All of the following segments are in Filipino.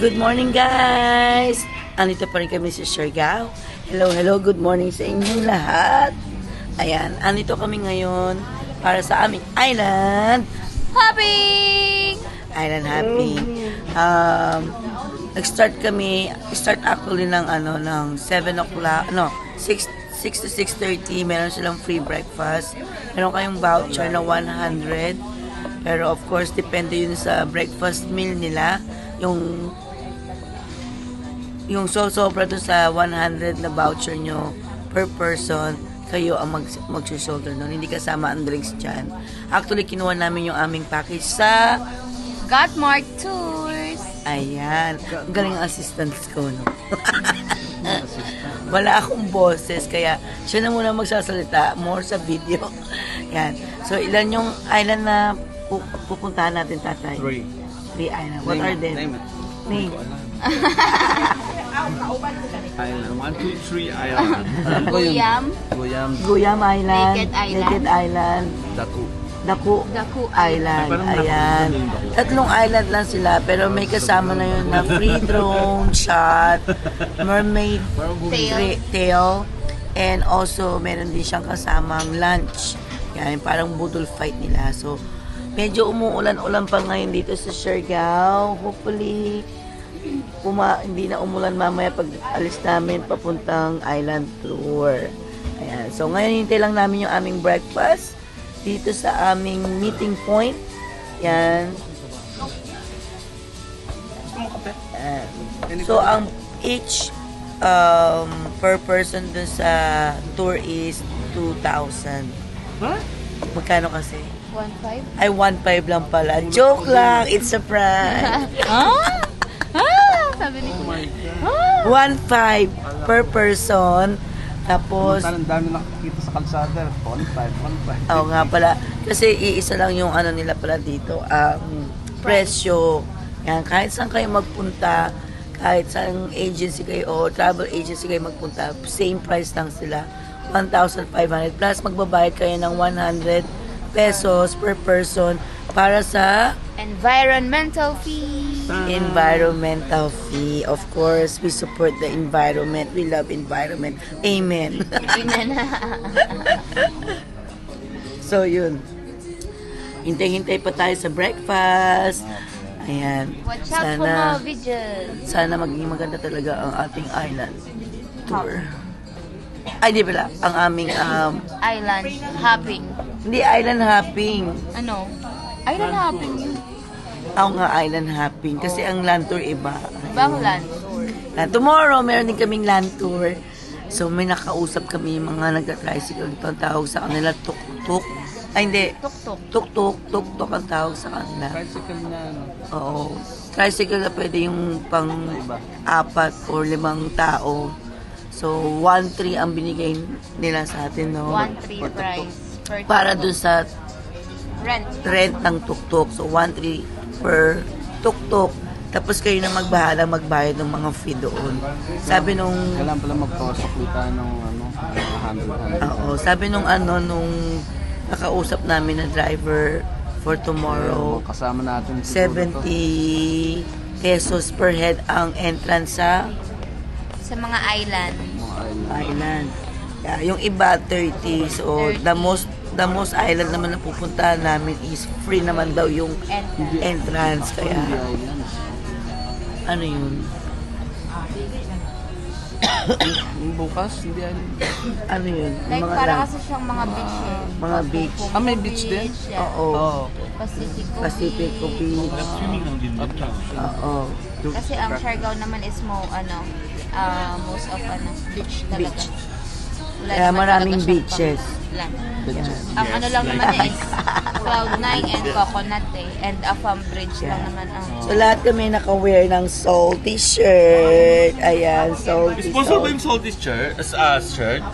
Good morning guys! Andito pa rin kami sa Siargao. Hello, good morning sa inyong lahat. Ayan, andito kami ngayon para sa aming island Hopping! Island hopping. Nag-start kami, start actually ng 7 o'clock, 6 to 6:30. Meron silang free breakfast. Meron kayong voucher na 100. Pero of course, depende yun sa breakfast meal nila. Yung sobra doon sa 100 na voucher nyo per person, kayo ang mag-shoulder nun. Hindi kasama ang drinks dyan. Actually, kinuha namin yung aming package sa Godmark Tours. ayan. Ang galing ang assistants ko, no? Wala akong boses, kaya siya na muna magsasalita. More sa video. Yan. So, ilan yung island na pupuntahan natin, tatay? 3 island. What are they? Name it. Name. Island. 1, 2, 3 island. Guyam. Guyam Island. Naked Island. Naked Island. Daku. Daku Island. Ay, parang Ayan. Daku. Tatlong island lang sila, pero may kasama na yun na free drone shot, mermaid tail, and also meron din siyang kasamang lunch. Yan, parang budol fight nila. So, medyo umuulan-ulan pa ngayon dito sa Siargao. Hopefully, hindi na umulan mamaya pag alis namin papuntang island tour. Ayan. So, ngayon hintay lang namin yung aming breakfast dito sa aming meeting point. Yan. So, ang each per person dun sa tour is 2,000. What? Magkano kasi? 1.5? Ay, 1,500 lang pala. Joke lang. It's a prank. Sabi ni Oh 1,500 per person. Tapos, Ang dami nakikita sa kalsada. 1.5. oo nga pala. Kasi iisa lang yung nila pala dito. Ang presyo. Yan, kahit saan kayo magpunta, kahit saan agency kayo o travel agency kayo magpunta, same price lang sila. 1,500 plus magbabayad kayo ng 100 pesos per person para sa environmental fee. environmental fee. Of course, we support the environment. We love environment. Amen. Amen. So, yun. Hintay-hintay pa tayo sa breakfast. Ayan. Watch out for more videos. Sana maging maganda talaga ang ating island tour. Ay, di pala. Ang aming, Island hopping. hindi island hopping. Ano? Island hopping yun. Ako nga island hopping. Kasi ang land tour iba. Ibang land tour. Tomorrow, meron din kaming land tour. So, may nakausap kami yung mga nagka-tricycle. Ito ang tawag sa kanila, tuk-tuk. Ay, hindi. Tuk-tuk. Tuk-tuk ang tawag sa kanila. Tricycle na. Oo. Tricycle na pwede yung pang 4 or 5 tao. So, 1,300 ang binigay nila sa atin, no? 1.3 price. Per Para tuk-tuk. dun sa Rent. ng tuk-tuk. So, 1,300 per tuk-tuk. Tapos kayo na magbayad ng mga fee doon. Sabi nung... Kailan pala magpasok kita ng 100. Oo, sabi nung nakausap namin na driver for tomorrow, Kasama natin. 70 pesos per head ang entrance sa Sa mga island. Mga island. island. Yeah, yung iba 30. So 30. the most island naman na pupuntahan namin is free naman daw yung entrance. Kaya Hindi island. ano yun? Yung bukas, hindi island. Ano yun? Like, Mga para lang- kasi siyang mga beach eh. mga beach. May beach din? Yeah. Oo. Pacifico Beach. Oo. Kasi ang Siargao naman is most of beach talaga. Beach. Wala Kaya naman maraming talaga siyang beaches. land. Beaches. Ang ano lang naman niya is Cloud9 and Coconut and Afam Bridge lang naman ang... So lahat kami naka-wear ng salty shirt. Ayan, salty. Sponsor ba yung salty shirt? Shirt?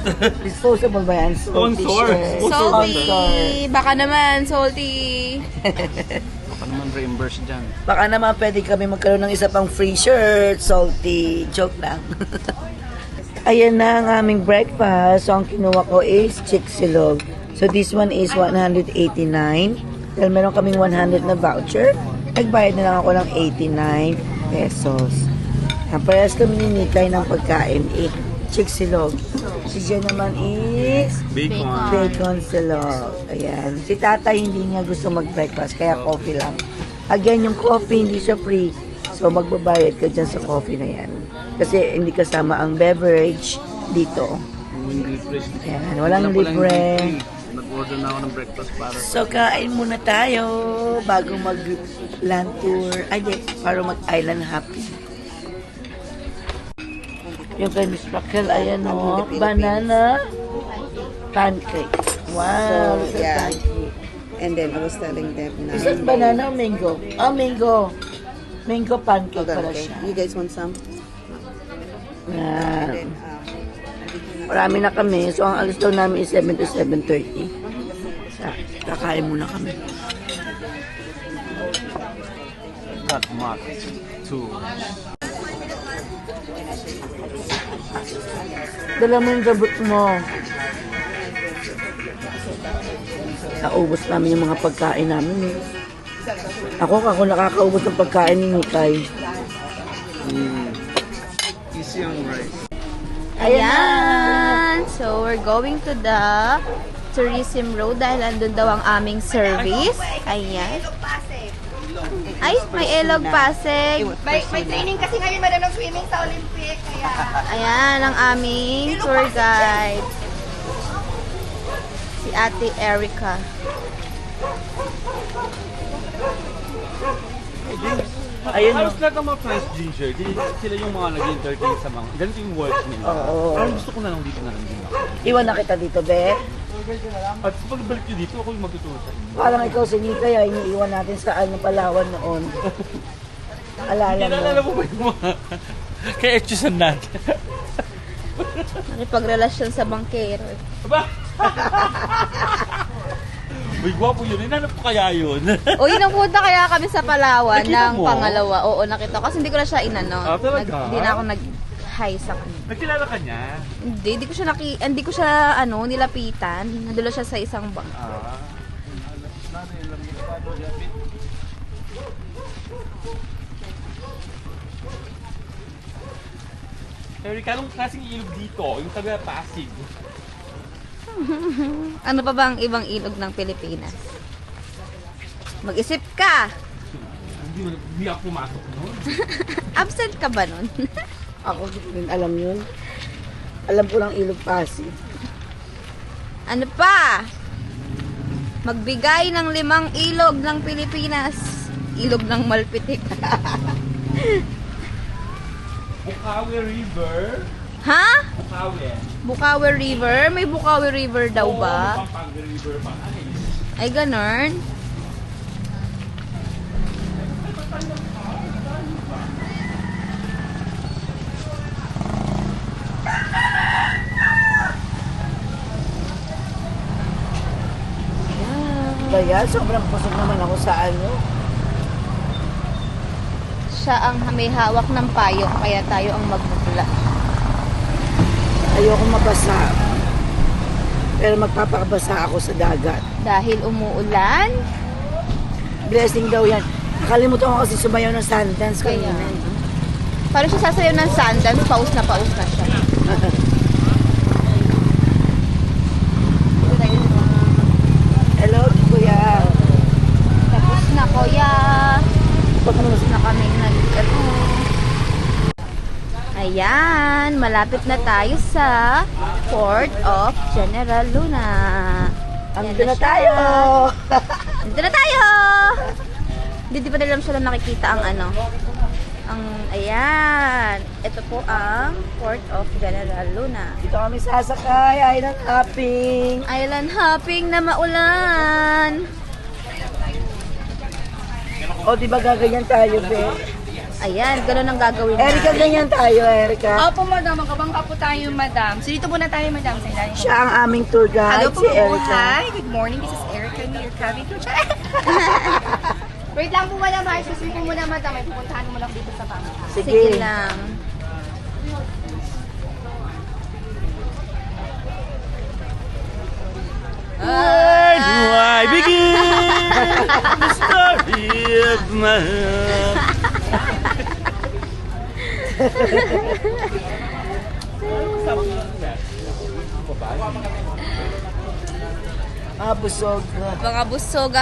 Disposable ba yan? Salty Sponsor. shirt. Salty! Baka naman, salty! Baka naman reimburse dyan. Baka naman pwede kami magkaroon ng isa pang free shirt. Salty. Joke lang. Ayan na ang aming breakfast. So, ang kinuha ko is chiksilog. So, this one is 189. Dahil meron kaming 100 na voucher. Nagbayad na lang ako ng 89. pesos. Ang parehas kami ni Nikay ng pagkain, chick silog. Si Jen naman is Bacon. bacon silog. Ayan. Si tatay hindi niya gusto mag-breakfast, kaya coffee lang. Again, yung coffee hindi siya free. So, magbabayad ka dyan sa coffee na yan. Kasi hindi kasama ang beverage dito. Ayan, walang libre. Nag-order na ako ng breakfast para So, kain muna tayo bago mag-land tour. Ay, di, para mag-island hopping. Yung kay Miss Raquel, ayan o, banana pancake. Wow, look at yeah. pancake. And then I was telling them na... Is that banana or mango? Oh, mango. Mango pancake Hold on, pala okay. siya. You guys want some? Yan. Then, Marami na kami. So, ang alis daw namin is 7 to 7:30. So, kakain muna kami. not much. Too. Dala mo yung gabot mo. Naubos namin yung mga pagkain namin eh. Ako nakakaubos ng pagkain ni Nikay. Easy ang rice. Ayan! So, we're going to the tourism road dahil andun daw ang aming service. Ayan. Ay, may Ilog Pasig. May training kasi ngayon madam ng swimming sa Olympic. Kaya Ayan ang aming tour guide. Si Ate Erica. Ayun Halos lahat ng mga transgender, sila yung mga nag-entertain sa mga, ganito yung work nila. Oo. Parang gusto ko na lang dito na lang din ako. Iwan na kita dito, be. At pagbalik nyo dito, ako yung magtuturo sa inyo. Parang ikaw si Nikay ay iniiwan natin sa Palawan noon. Alala mo. Kinalala mo ba yung mga kay Etchusan natin? Nakipagrelasyon sa bangkero. Ba? Uy, gwapo yun. Hinanap ko kaya yun. O, yun ang punta kaya kami sa Palawan Nakita ng mo? pangalawa. Oo, nakita ko. Kasi hindi ko na siya inano. Ah, talaga? Hindi na ako nag-hi sa kanya. Nagkilala ka niya? Hindi ko siya nilapitan. Nadulo siya sa isang bang. Ah. Eric, anong klaseng ilog dito? Yung taga Pasig. Ano pa ba ang ibang ilog ng Pilipinas? Mag-isip ka! Hindi ako pumasok noon. Absent ka ba nun? Ako hindi ko rin alam yun. Alam ko lang Ilog Pasig. Ano pa? Magbigay ng 5 ilog ng Pilipinas. Ilog ng Malpitik. Bukawi River. Ha? Bukawi. Bukawi River? May Bukawi River daw ba? Oo, Pampanga River pa. Ay, ganun. Kaya sobrang pusog naman ako sa ano. Siya ang may hawak ng payong, kaya tayo ang magbubula. Ayoko mabasa. Pero magpapakabasa ako sa dagat. Dahil umuulan, Blessing daw yan. Nakalimutan ko kasi sumayaw ng Sundance kanina. parang siya sasayaw ng Sundance, paus na siya. Hello, kuya. Tapos na, kuya. Tapos na kami nag-ano. Ayan, malapit na tayo sa Port of General Luna. Andito na tayo. Dito na tayo! Hindi pa nila sila nakikita ang ano. Ayan. Ito po ang Port of General Luna. Dito kami sasakay. Island hopping. Island hopping na maulan. O, di ba gaganyan tayo, be? Ayan, ganun ang gagawin Erica, natin. ganyan tayo, Erica. Opo madam, magkabangka po tayo madam. So dito muna tayo madam sa ilalim. Siya ang aming tour guide, Hello po, si Erica. hi. Good morning, this is Erica. Your cabin crew. Wait lang po madam, hi. Susun po muna madam. May pupuntahan mo lang dito sa bangka. Sige. Sige lang. Where do I begin? The story of my Busog. Mga busog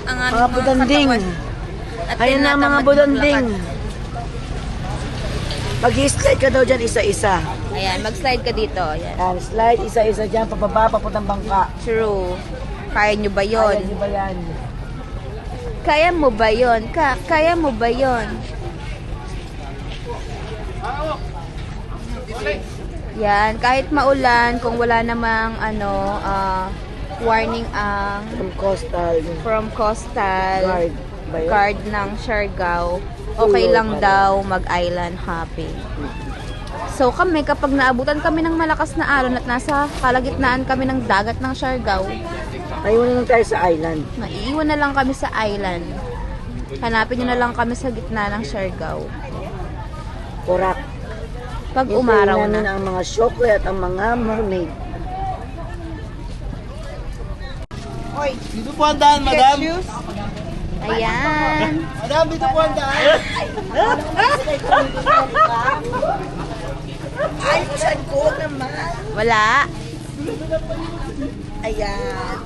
ang aming Mga budanding. katawan. At Ayan na mga tinatamad budanding. maglakad. Mag-slide ka daw dyan isa-isa. Ayan, mag-slide ka dito. Ayan. Yan, slide isa-isa dyan, pababa, papuntang bangka. True. Kaya nyo ba yun? Ayan, di ba yan? Kaya mo ba yun? Kaya mo ba yun? Yan, kahit maulan, kung wala namang warning ang From coastal from coastal guard. Ba yun? guard ng Siargao, okay lang daw mag-island hopping. So kami, kapag naabutan kami ng malakas na alon at nasa kalagitnaan kami ng dagat ng Siargao, Ayun na lang tayo sa island. maiiwan na lang kami sa island. Hanapin nyo na lang kami sa gitna ng Siargao. Korak. Pag umaraw namin na. ang mga chocolate, ang mga mermaid. Dito po ang daan, madam. Ayan. Madam, dito po ang daan. Ay, saan ko naman? Wala. Ayan.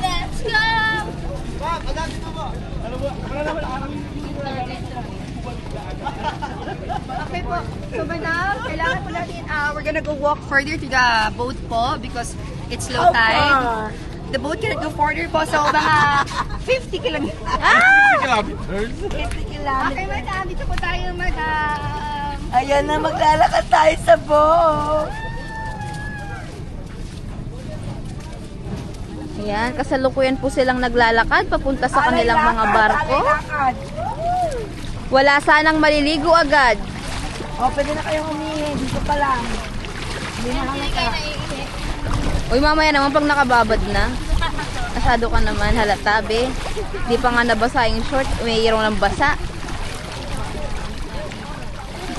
Let's go! Madam, dito po. Okay po. So, madam, kailangan po natin, we're gonna go walk further to the boat po because it's low tide. The boat cannot go further po. So, mga 50 kilometers. Kilometers? 50 kilometers. Okay, madam. Dito po tayo, madam. Ayan na, maglalakad tayo sa boat. Ayan, kasalukuyan po silang naglalakad papunta sa kanilang mga barko. Wala sanang maliligo agad. O, pwede na kayong umihi. Dito pa lang. Hindi na halata. Uy, mamaya naman pag nakababad na. Masyado ka naman, halata, be. Di pa nga nabasa yung short, mayroong ng basa.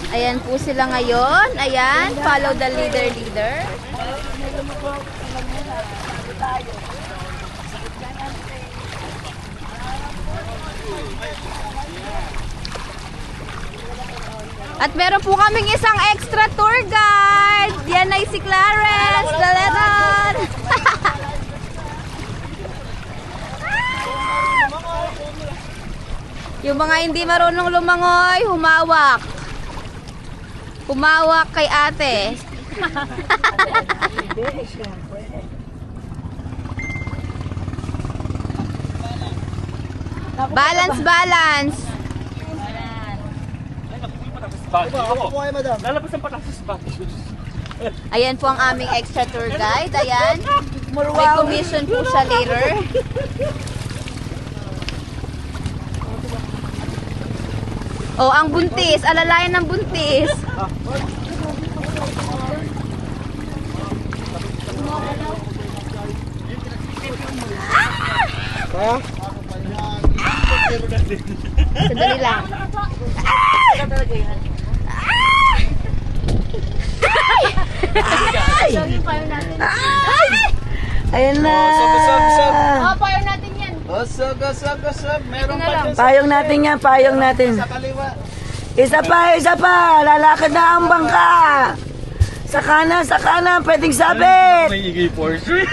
Ayan po sila ngayon. Ayan, follow the leader. At meron po kaming isang extra tour guide. Yan ay si Clarence Daleton. Yung mga hindi marunong lumangoy, humawak. Humawak kay ate. Balance. Lalabas ang patas sa bagyo. Ayan po ang aming extra tour guide. Ayan. May commission po siya later. Oh, ang buntis. Alalayan ng buntis. Sandali lang. Ayan na. Oh, payo natin yan. Gosok. Meron pa dyan Payong natin yan, payong natin. sa kaliwa. Isa pa. Lalakad na ang bangka. Sa kanan, pwedeng sabit. May igay Porsche.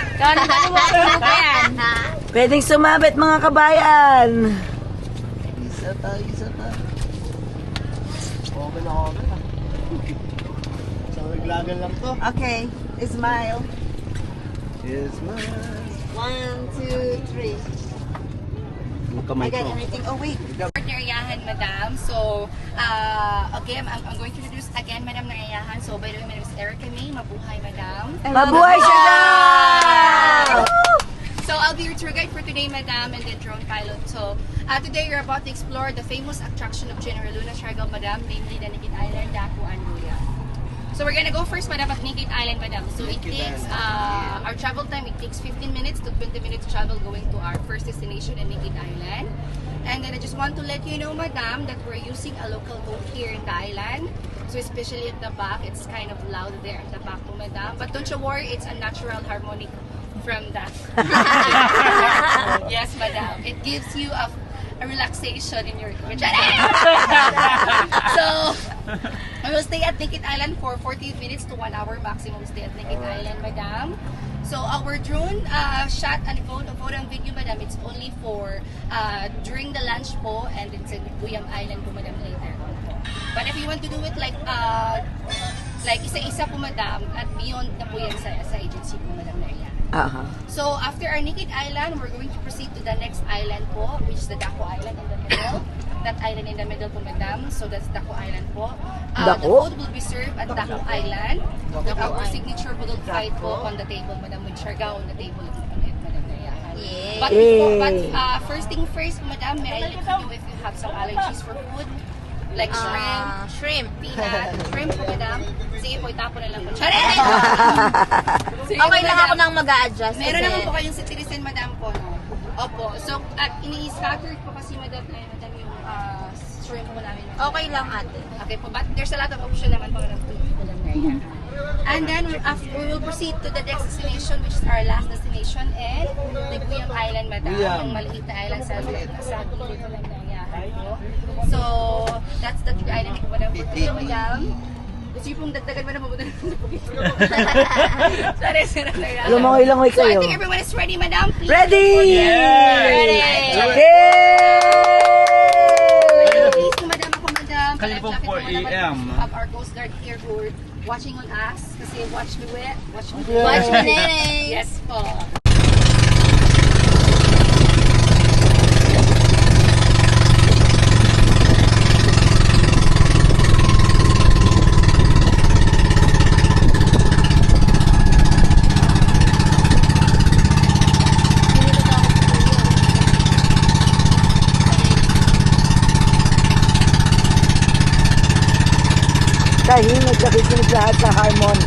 Pwedeng sumabit mga kabayan. Isa pa. Okay na. Sa naglagan lang to. Okay, smile. Yes, ma'am. 1, 2, 3. Kamay I got everything. Oh, wait. Partner Ayahan, madam. So, again, I'm going to introduce again, madam, ng Ayahan. So, by the way, my name is Erica May. Mabuhay, madam. Mabuhay siya daw! So, I'll be your tour guide for today, madam, and the drone pilot. So, today you're about to explore the famous attraction of General Luna, Siargao, madam, namely the Nikit Island, Daku, and Luya. So, we're gonna go first, madam, at Nikit Island, madam. So, it takes, our travel time, it takes 15 minutes to 20 minutes travel going to our first destination in Nikit Island. And then I just want to let you know, madam, that we're using a local boat here in the island. So especially at the back, it's kind of loud there at the back, madam. But don't you worry, it's a natural harmonic from that. Yes, madam. It gives you a a relaxation in your So, we will stay at Naked Island for 40 minutes to 1 hour maximum stay at Naked Island, madam. So our drone shot and photo and video, madam, it's only for during the lunch po, and it's in Buyam Island po, madam, later on po. But if you want to do it like isa-isa po, madam, at beyond na po yan sa agency po, madam, na yan. So after our Naked Island, we're going to proceed to the next island po, which is the Daco Island in the middle. That island in the middle po, madam. So that's Daco Island po. The food will be served at Daco Island. Our signature budol fried po on the table, madam, with Siargao on the table, madam. Yeah. But first thing first, madam, may I let you know if you have some allergies for food? Like shrimp, peanut, shrimp po, madam. Sige po, itapo na lang po. Sige, Okay lang madam. ako nang mag-a-adjust. Meron kasi- naman po kayong citizen, madam po, no? Opo. So, at ini-scattered po kasi, madam, madam, yung shrimp po namin. Okay lang, ate. Okay po, but there's a lot of option naman po, madam, to And then, we will proceed to the next destination, which is our last destination, and the Buyam Island, madam. Yung maliit na island sa gilid po lang nangyayari po. So, that's the 3 island po, madam. So, madam, gusto niyo pong dagdagan mo na mabuti na Sorry. Lumangoy-langoy So, I kayo. think everyone is ready, madam. Please. Ready! Ready. Please, madam, ako, madam. Kanina po, Jacket 4 madam. a.m. We have our Coast Guard here who are watching on us. Kasi watch me wet, watch me Watch me, Neneng. Yes po. Tahimik, nakikinig lahat sa Harmon.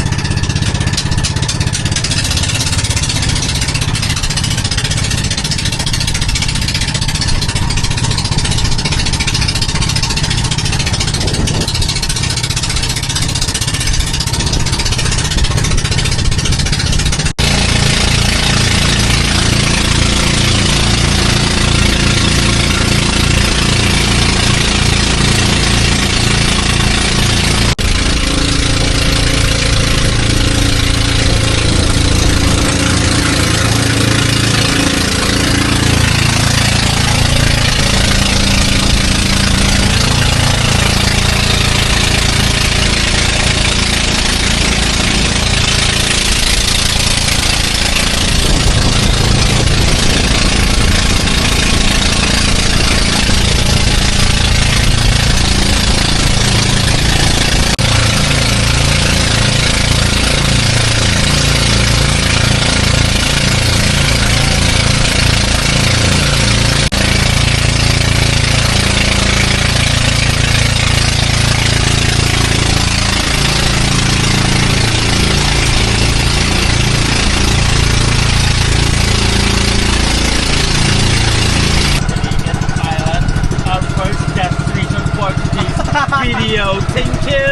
video. Thank you!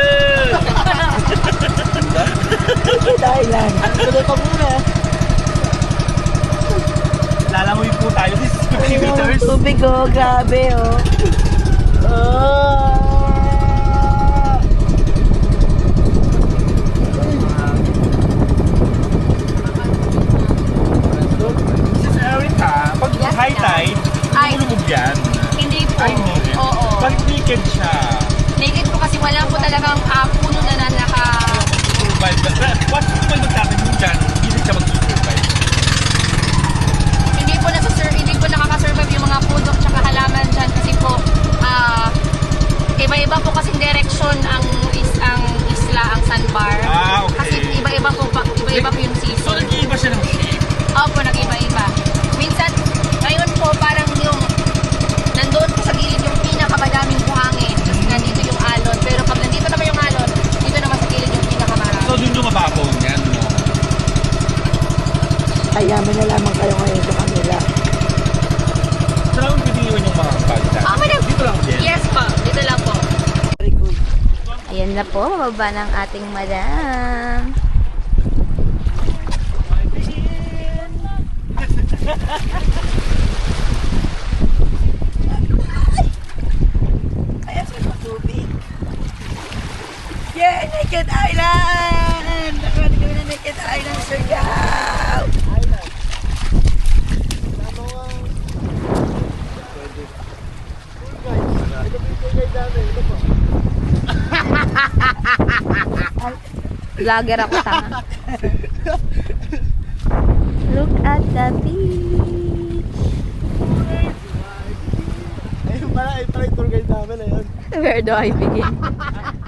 Thailand. Tuloy pa muna. Lalangoy po tayo. This is 50 Ayun, meters. tubig oh, grabe oh. This is Erica. Pag high tide, lumulubog yan. Hindi po. Ay, hindi. Oo. Pag naked siya, Naked po kasi wala po talagang puno na naka... survive. What's the point of natin yung dyan? Hindi siya mag-survive. Hindi po nakaka-survive yung mga puno at halaman dyan kasi po iba-iba po kasing direction ang isla, ang sandbar. Ah, okay. Kasi iba-iba po yung So, season. nag-iiba siya ng shape. Opo, nag-iba-iba. Minsan, ngayon po parang yung nandoon po sa gilid yung pinakamadaming buhangin. Kasi nandito yung alon. Pero pag nandito naman yung alon, dito naman sa gilid yung pinakamarami. So, dun yung mababaw niyan, no? Kaya may nalaman kayo ngayon sa kanila. Saan ang piniwan yung mga bagdad? Madam. Dito lang din. Yes po, dito lang po. Very good. Ayan na po, mababa ng ating madam. Yay! Naked Island! Nakarating kami na Naked Island, Siargao! Vlogger ako, tanga. Look at the beach. Ayun pala, ay pala yung tour guide namin. Ayun. Where do I begin?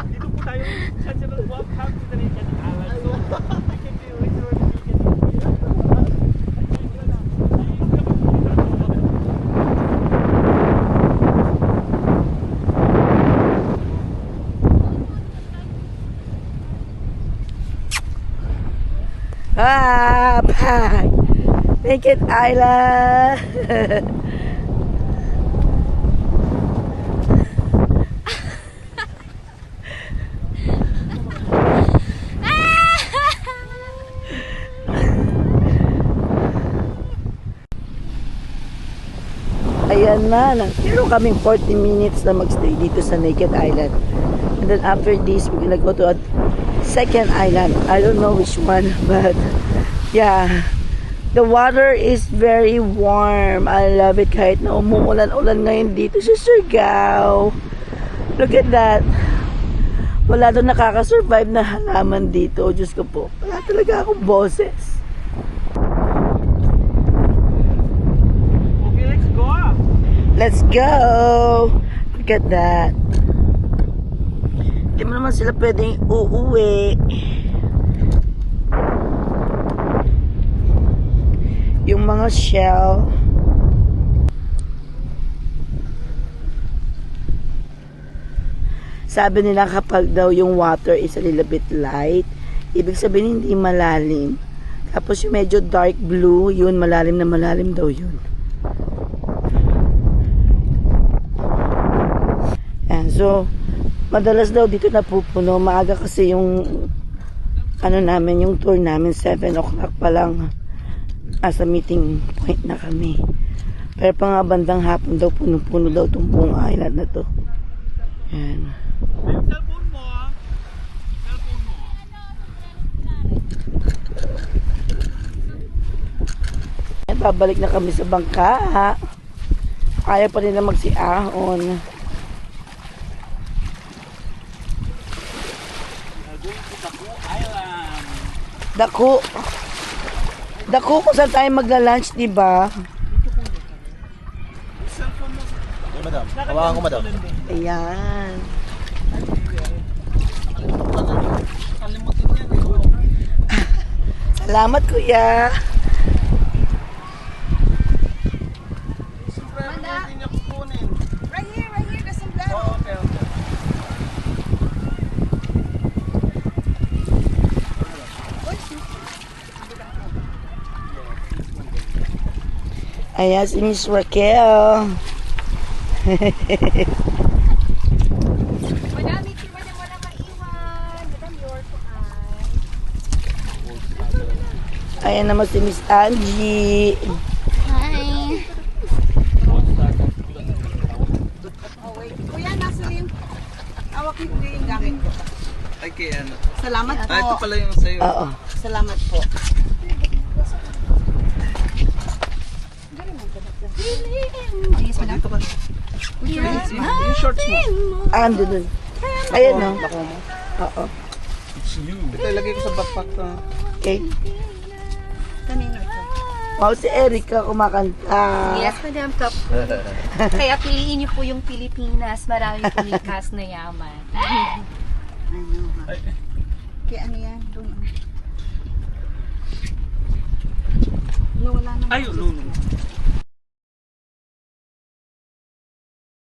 Dito po tayo sa Channel Welcome to the Naked Island. So, Bye! Naked Island! Ayan na, pero kaming 40 minutes na magstay dito sa Naked Island. And then after this, we're gonna go to a second island. I don't know which one, but yeah. The water is very warm. I love it kahit na umuulan-ulan ngayon dito sa Siargao. Look at that. Wala doon nakaka-survive na halaman dito. Diyos ko po. Wala talaga akong boses. okay, let's go! Let's go! Look at that. Hindi mo naman sila pwedeng uuwi. Yung mga shell. Sabi nila kapag daw yung water is a little bit light, ibig sabihin hindi malalim. Tapos yung medyo dark blue, yun malalim na malalim daw yun. And so, madalas daw dito napupuno. Maaga kasi yung ano namin, yung tour namin, 7 o'clock pa lang. Nasa meeting point na kami. Pero pa nga bandang hapon daw, puno-puno daw itong buong island na to. Yan. Yung cellphone mo, ah. Cellphone mo. Yan, babalik na kami sa bangka. Kaya pa nila magsiahon. Dako. Dako kung saan tayo magla-lunch, di ba? Madam, hawakan ko madam. Ayan. Salamat, kuya. Right here, the sombrero. Ayan si Miss Raquel. Madam, make sure madam wala maiwan. Madam, your Ayan naman si Miss Angie. Hi. Oh, wait. Kuya, nasa yung... Awak yung kuya yung gamit ko. Ay, kay ano. Salamat po. Ah, ito pala yung sa'yo. Oo. Salamat po. Yes, madam. Yung shorts mo. Ah, andun dun. Ayan no. Bako mo. Oo. Ito, ilagay ko sa backpack to. Okay. Kanino ito? Wow, si Erica kumakanta. Yes, Madam Kapu. Kaya piliin niyo po yung Pilipinas. Marami po likas na yaman. Kaya ano yan? Doon. No, wala naman. Ay, no.